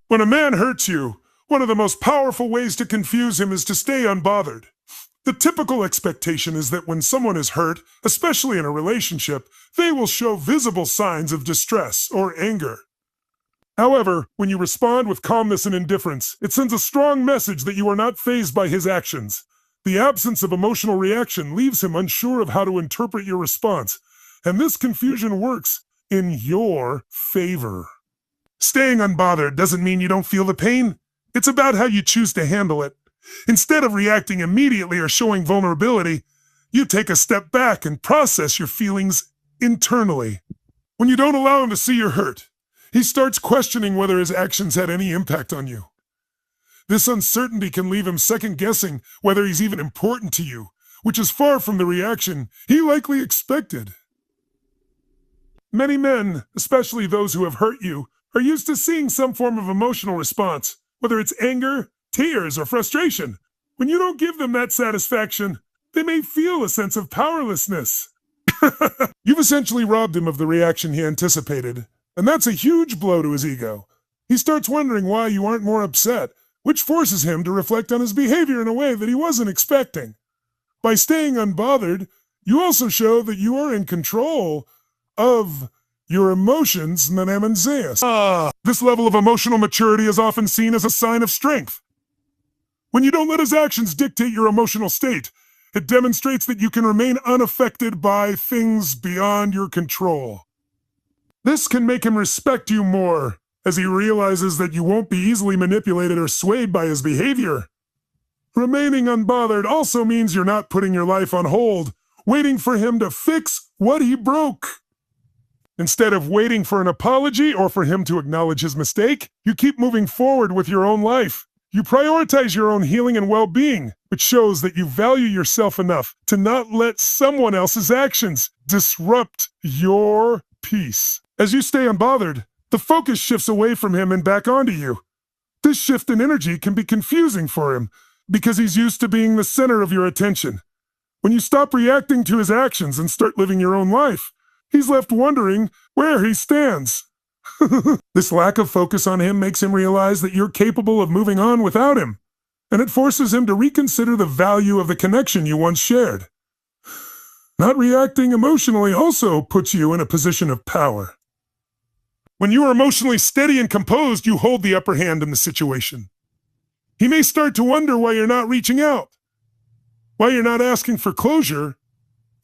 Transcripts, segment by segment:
When a man hurts you, one of the most powerful ways to confuse him is to stay unbothered. The typical expectation is that when someone is hurt, especially in a relationship, they will show visible signs of distress or anger. However, when you respond with calmness and indifference, it sends a strong message that you are not fazed by his actions. The absence of emotional reaction leaves him unsure of how to interpret your response, and this confusion works in your favor. Staying unbothered doesn't mean you don't feel the pain. It's about how you choose to handle it. Instead of reacting immediately or showing vulnerability, you take a step back and process your feelings internally. When you don't allow him to see your hurt, he starts questioning whether his actions had any impact on you. This uncertainty can leave him second-guessing whether he's even important to you, which is far from the reaction he likely expected. Many men, especially those who have hurt you, are used to seeing some form of emotional response, whether it's anger, tears, or frustration. When you don't give them that satisfaction, they may feel a sense of powerlessness. You've essentially robbed him of the reaction he anticipated, and that's a huge blow to his ego. He starts wondering why you aren't more upset, which forces him to reflect on his behavior in a way that he wasn't expecting. By staying unbothered, you also show that you are in control of your emotions, Zeus. This level of emotional maturity is often seen as a sign of strength. When you don't let his actions dictate your emotional state, it demonstrates that you can remain unaffected by things beyond your control. This can make him respect you more, as he realizes that you won't be easily manipulated or swayed by his behavior. Remaining unbothered also means you're not putting your life on hold, waiting for him to fix what he broke. Instead of waiting for an apology or for him to acknowledge his mistake, you keep moving forward with your own life. You prioritize your own healing and well-being, which shows that you value yourself enough to not let someone else's actions disrupt your peace. As you stay unbothered, the focus shifts away from him and back onto you. This shift in energy can be confusing for him because he's used to being the center of your attention. When you stop reacting to his actions and start living your own life, he's left wondering where he stands. This lack of focus on him makes him realize that you're capable of moving on without him, and it forces him to reconsider the value of the connection you once shared. Not reacting emotionally also puts you in a position of power. When you are emotionally steady and composed, you hold the upper hand in the situation. He may start to wonder why you're not reaching out, why you're not asking for closure,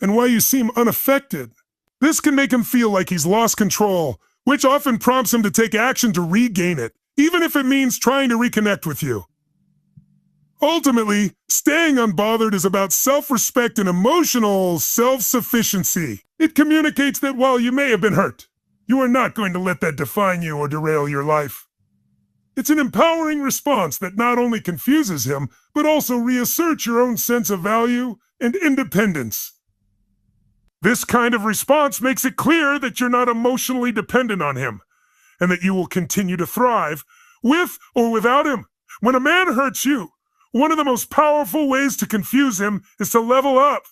and why you seem unaffected. This can make him feel like he's lost control, which often prompts him to take action to regain it, even if it means trying to reconnect with you. Ultimately, staying unbothered is about self-respect and emotional self-sufficiency. It communicates that while you may have been hurt, you are not going to let that define you or derail your life. It's an empowering response that not only confuses him, but also reasserts your own sense of value and independence. This kind of response makes it clear that you're not emotionally dependent on him, and that you will continue to thrive with or without him. When a man hurts you, one of the most powerful ways to confuse him is to level up.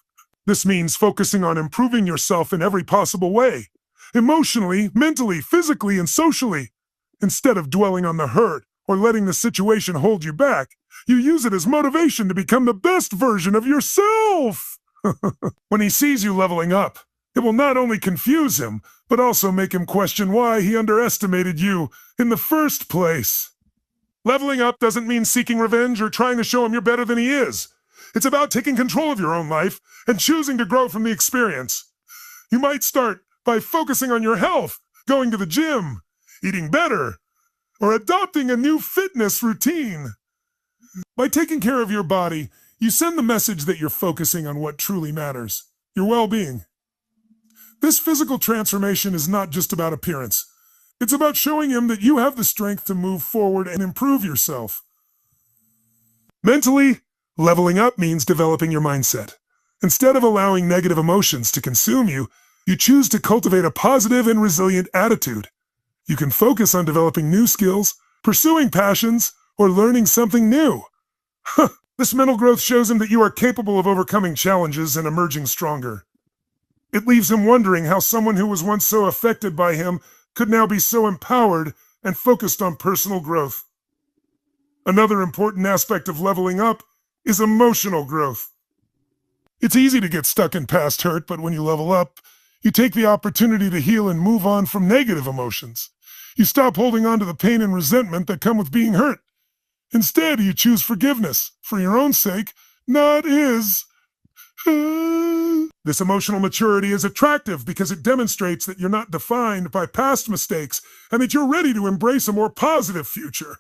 This means focusing on improving yourself in every possible way, emotionally, mentally, physically, and socially. Instead of dwelling on the hurt or letting the situation hold you back, you use it as motivation to become the best version of yourself. When he sees you leveling up, it will not only confuse him, but also make him question why he underestimated you in the first place. Leveling up doesn't mean seeking revenge or trying to show him you're better than he is. It's about taking control of your own life and choosing to grow from the experience. You might start by focusing on your health, going to the gym, eating better, or adopting a new fitness routine. By taking care of your body, you send the message that you're focusing on what truly matters, your well-being. This physical transformation is not just about appearance. It's about showing him that you have the strength to move forward and improve yourself. Mentally, leveling up means developing your mindset. Instead of allowing negative emotions to consume you, you choose to cultivate a positive and resilient attitude. You can focus on developing new skills, pursuing passions, or learning something new. This mental growth shows him that you are capable of overcoming challenges and emerging stronger. It leaves him wondering how someone who was once so affected by him could now be so empowered and focused on personal growth. Another important aspect of leveling up is emotional growth. It's easy to get stuck in past hurt, but when you level up, you take the opportunity to heal and move on from negative emotions. You stop holding on to the pain and resentment that come with being hurt. Instead, you choose forgiveness, for your own sake, not his. This emotional maturity is attractive because it demonstrates that you're not defined by past mistakes and that you're ready to embrace a more positive future.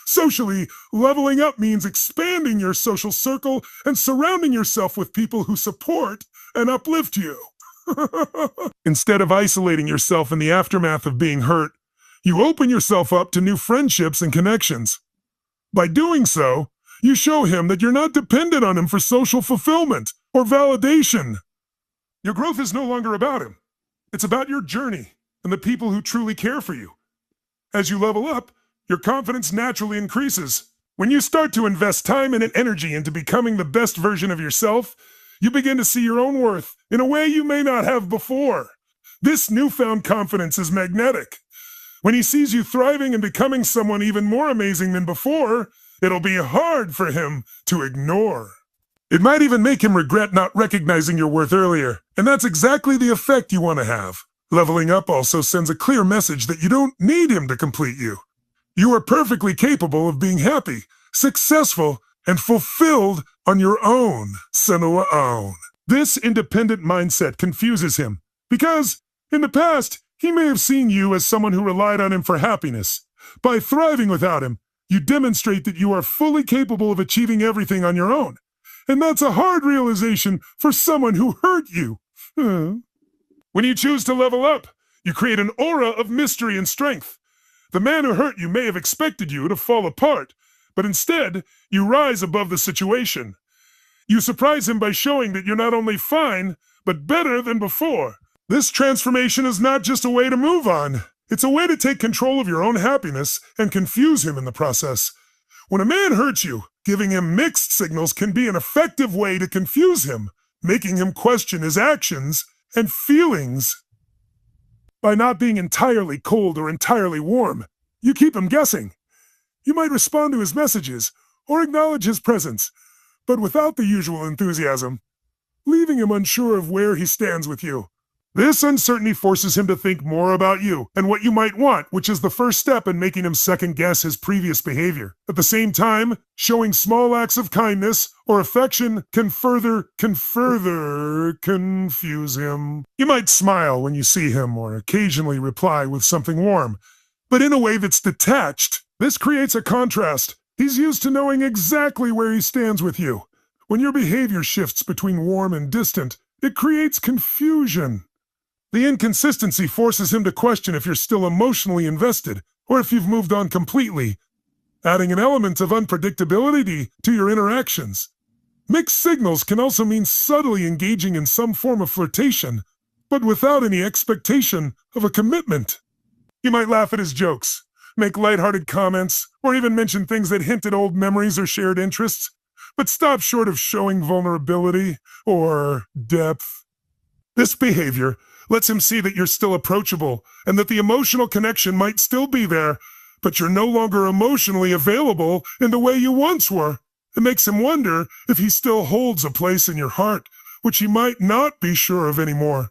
Socially, leveling up means expanding your social circle and surrounding yourself with people who support and uplift you. Instead of isolating yourself in the aftermath of being hurt, you open yourself up to new friendships and connections. By doing so, you show him that you're not dependent on him for social fulfillment or validation. Your growth is no longer about him. It's about your journey and the people who truly care for you. As you level up, your confidence naturally increases. When you start to invest time and energy into becoming the best version of yourself, you begin to see your own worth in a way you may not have before. This newfound confidence is magnetic. When he sees you thriving and becoming someone even more amazing than before, it'll be hard for him to ignore. It might even make him regret not recognizing your worth earlier, and that's exactly the effect you want to have. Leveling up also sends a clear message that you don't need him to complete you. You are perfectly capable of being happy, successful, and fulfilled on your own. This independent mindset confuses him because, in the past, he may have seen you as someone who relied on him for happiness. By thriving without him, you demonstrate that you are fully capable of achieving everything on your own. And that's a hard realization for someone who hurt you. When you choose to level up, you create an aura of mystery and strength. The man who hurt you may have expected you to fall apart, but instead, you rise above the situation. You surprise him by showing that you're not only fine, but better than before. This transformation is not just a way to move on. It's a way to take control of your own happiness and confuse him in the process. When a man hurts you, giving him mixed signals can be an effective way to confuse him, making him question his actions and feelings. By not being entirely cold or entirely warm, you keep him guessing. You might respond to his messages or acknowledge his presence, but without the usual enthusiasm, leaving him unsure of where he stands with you. This uncertainty forces him to think more about you and what you might want, which is the first step in making him second-guess his previous behavior. At the same time, showing small acts of kindness or affection can further confuse him. You might smile when you see him or occasionally reply with something warm, but in a way that's detached. This creates a contrast. He's used to knowing exactly where he stands with you. When your behavior shifts between warm and distant, it creates confusion. The inconsistency forces him to question if you're still emotionally invested or if you've moved on completely, adding an element of unpredictability to your interactions. Mixed signals can also mean subtly engaging in some form of flirtation, but without any expectation of a commitment. You might laugh at his jokes, make lighthearted comments, or even mention things that hint at old memories or shared interests, but stop short of showing vulnerability or depth. This behavior lets him see that you're still approachable and that the emotional connection might still be there, but you're no longer emotionally available in the way you once were. It makes him wonder if he still holds a place in your heart, which he might not be sure of anymore.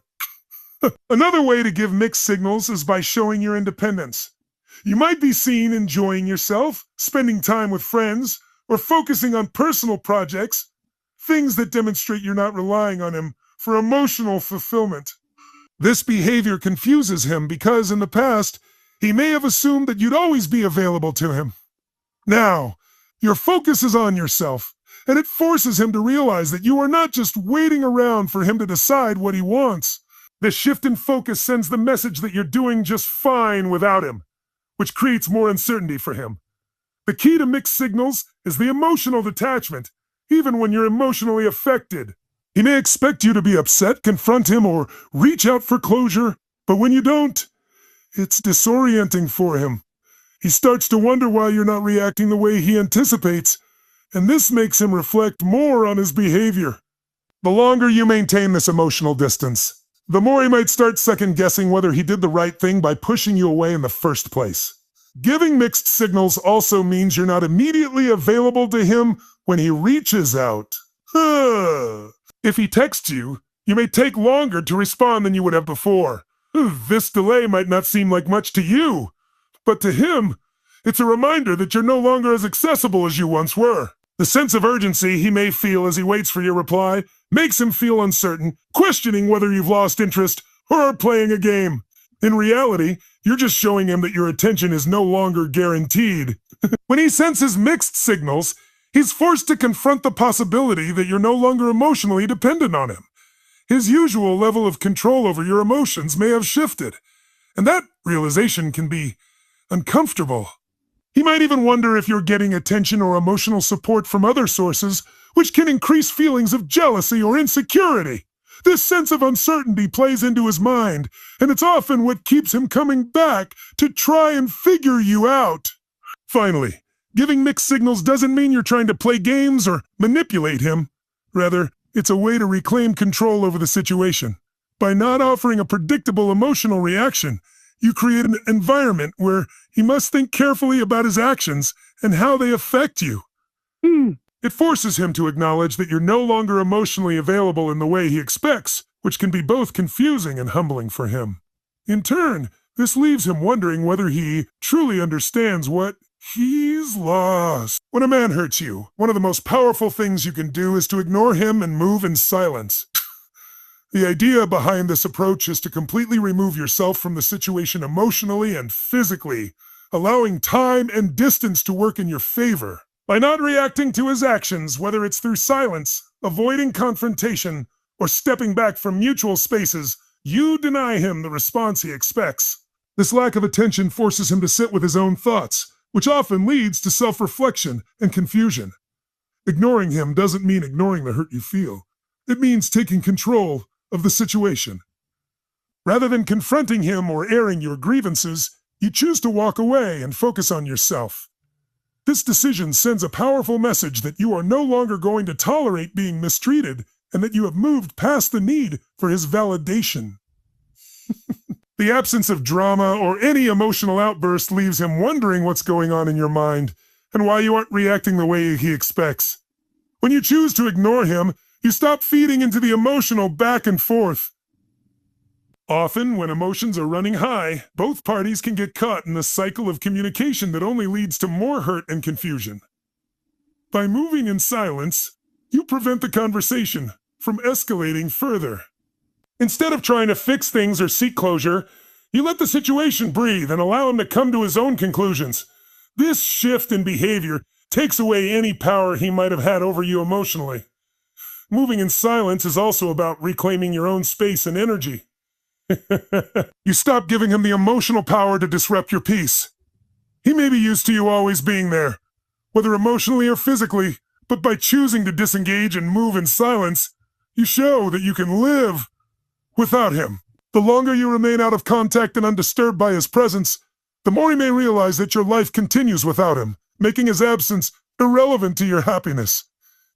Another way to give mixed signals is by showing your independence. You might be seen enjoying yourself, spending time with friends, or focusing on personal projects, things that demonstrate you're not relying on him for emotional fulfillment. This behavior confuses him because in the past, he may have assumed that you'd always be available to him. Now, your focus is on yourself, and it forces him to realize that you are not just waiting around for him to decide what he wants. This shift in focus sends the message that you're doing just fine without him, which creates more uncertainty for him. The key to mixed signals is the emotional detachment, even when you're emotionally affected. He may expect you to be upset, confront him, or reach out for closure, but when you don't, it's disorienting for him. He starts to wonder why you're not reacting the way he anticipates, and this makes him reflect more on his behavior. The longer you maintain this emotional distance, the more he might start second-guessing whether he did the right thing by pushing you away in the first place. Giving mixed signals also means you're not immediately available to him when he reaches out. If he texts you, you may take longer to respond than you would have before. This delay might not seem like much to you, but to him, it's a reminder that you're no longer as accessible as you once were. The sense of urgency he may feel as he waits for your reply makes him feel uncertain, questioning whether you've lost interest or are playing a game. In reality, you're just showing him that your attention is no longer guaranteed. When he senses mixed signals, he's forced to confront the possibility that you're no longer emotionally dependent on him. His usual level of control over your emotions may have shifted, and that realization can be uncomfortable. He might even wonder if you're getting attention or emotional support from other sources, which can increase feelings of jealousy or insecurity. This sense of uncertainty plays into his mind, and it's often what keeps him coming back to try and figure you out. Finally, giving mixed signals doesn't mean you're trying to play games or manipulate him. Rather, it's a way to reclaim control over the situation. By not offering a predictable emotional reaction, you create an environment where he must think carefully about his actions and how they affect you. It forces him to acknowledge that you're no longer emotionally available in the way he expects, which can be both confusing and humbling for him. In turn, this leaves him wondering whether he truly understands what he's lost. When a man hurts you, one of the most powerful things you can do is to ignore him and move in silence. The idea behind this approach is to completely remove yourself from the situation emotionally and physically, allowing time and distance to work in your favor. By not reacting to his actions, whether it's through silence, avoiding confrontation, or stepping back from mutual spaces, you deny him the response he expects. This lack of attention forces him to sit with his own thoughts, which often leads to self-reflection and confusion. Ignoring him doesn't mean ignoring the hurt you feel. It means taking control of the situation. Rather than confronting him or airing your grievances, you choose to walk away and focus on yourself. This decision sends a powerful message that you are no longer going to tolerate being mistreated and that you have moved past the need for his validation. The absence of drama or any emotional outburst leaves him wondering what's going on in your mind and why you aren't reacting the way he expects. When you choose to ignore him, you stop feeding into the emotional back and forth. Often, when emotions are running high, both parties can get caught in a cycle of communication that only leads to more hurt and confusion. By moving in silence, you prevent the conversation from escalating further. Instead of trying to fix things or seek closure, you let the situation breathe and allow him to come to his own conclusions. This shift in behavior takes away any power he might have had over you emotionally. Moving in silence is also about reclaiming your own space and energy. You stop giving him the emotional power to disrupt your peace. He may be used to you always being there, whether emotionally or physically, but by choosing to disengage and move in silence, you show that you can live without him. The longer you remain out of contact and undisturbed by his presence, the more he may realize that your life continues without him, making his absence irrelevant to your happiness.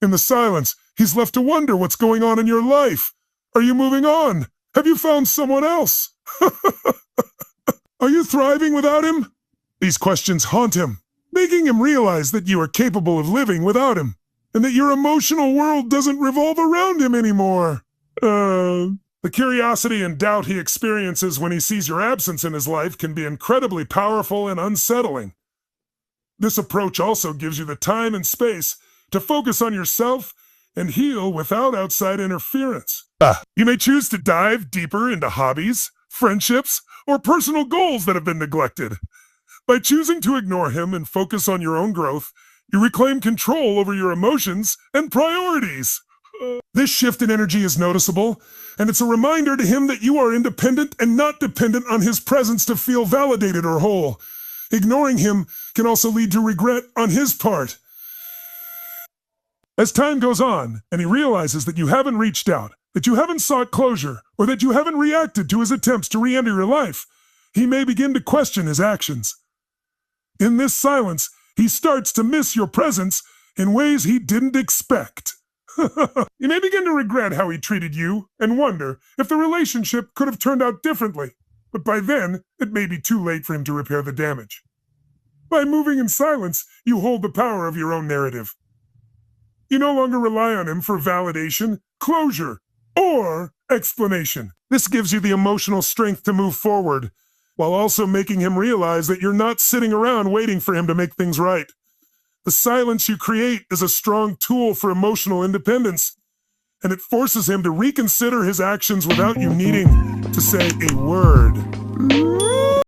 In the silence, he's left to wonder what's going on in your life. Are you moving on? Have you found someone else? Are you thriving without him? These questions haunt him, making him realize that you are capable of living without him, and that your emotional world doesn't revolve around him anymore. The curiosity and doubt he experiences when he sees your absence in his life can be incredibly powerful and unsettling. This approach also gives you the time and space to focus on yourself and heal without outside interference. You may choose to dive deeper into hobbies, friendships, or personal goals that have been neglected. By choosing to ignore him and focus on your own growth, you reclaim control over your emotions and priorities. This shift in energy is noticeable, and it's a reminder to him that you are independent and not dependent on his presence to feel validated or whole. Ignoring him can also lead to regret on his part. As time goes on, and he realizes that you haven't reached out, that you haven't sought closure, or that you haven't reacted to his attempts to re-enter your life, he may begin to question his actions. In this silence, he starts to miss your presence in ways he didn't expect. You may begin to regret how he treated you and wonder if the relationship could have turned out differently, but by then, it may be too late for him to repair the damage. By moving in silence, you hold the power of your own narrative. You no longer rely on him for validation, closure, or explanation. This gives you the emotional strength to move forward, while also making him realize that you're not sitting around waiting for him to make things right. The silence you create is a strong tool for emotional independence, and it forces him to reconsider his actions without you needing to say a word.